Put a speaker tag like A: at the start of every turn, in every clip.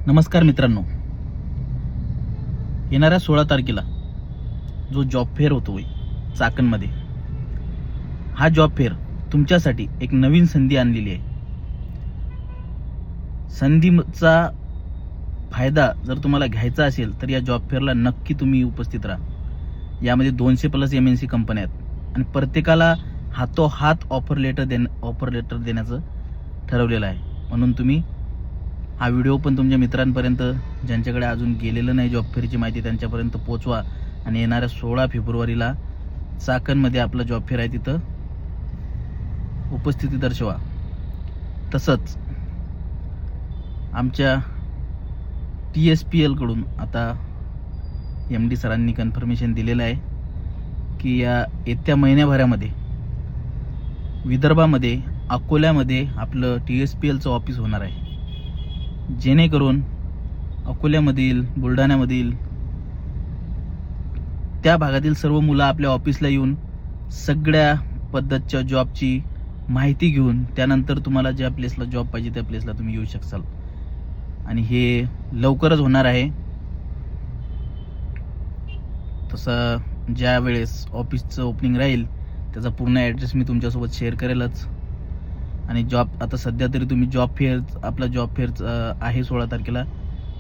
A: नमस्कार मित्रांनो, येणाऱ्या 16 तारखेला जो जॉब फेअर होतोय चाकणमध्ये, हा जॉब फेअर तुमच्यासाठी एक नवीन संधी आणलेली आहे. संधीचा फायदा जर तुम्हाला घ्यायचा असेल तर या जॉब फेअरला नक्की तुम्ही उपस्थित राहा. यामध्ये 200+ MNC कंपन्या आहेत आणि प्रत्येकाला हातोहात ऑफर लेटर देण्याचं ठरवलेलं आहे. म्हणून तुम्ही हा व्हिडिओ पण तुमच्या मित्रांपर्यंत, ज्यांच्याकडे अजून गेलेलं नाही जॉब फेअरची माहिती, त्यांच्यापर्यंत पोहोचवा आणि येणाऱ्या 16 फेब्रुवारीला चाकणमध्ये आपला जॉब फेअर आहे, तिथं उपस्थिती दर्शवा. तसंच आमच्या TSPL कडून आता MD सरांनी कन्फर्मेशन दिलेलं आहे की या येत्या महिन्याभरामध्ये विदर्भामध्ये अकोल्यामध्ये आपलं TSPLचं ऑफिस होणार आहे, जेणेकरून अकोल्यामधील, बुलढाण्यामधील त्या भागातील सर्व मुलं आपल्या ऑफिसला येऊन सगळ्या पद्धतीच्या जॉबची माहिती घेऊन त्यानंतर तुम्हाला ज्या प्लेसला जॉब पाहिजे त्या प्लेसला तुम्ही येऊ शकाल. आणि हे लवकरच होणार आहे. तसं ज्या वेळेस ऑफिसचं ओपनिंग राहील त्याचा पूर्ण ॲड्रेस मी तुमच्यासोबत शेअर करेलच. आणि आता सध्या तरी तुम्ही आपला जॉब फेअर आहे 16 तारखेला,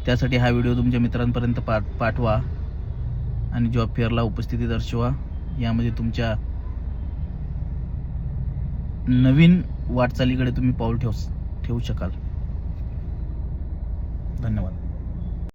A: त्यासाठी हा व्हिडिओ तुमच्या मित्रांपर्यंत पाठवा आणि जॉब फेअरला उपस्थिती दर्शवा. यामध्ये तुमच्या नवीन वाटचालीकडे तुम्ही पाऊल ठेवू शकाल. धन्यवाद.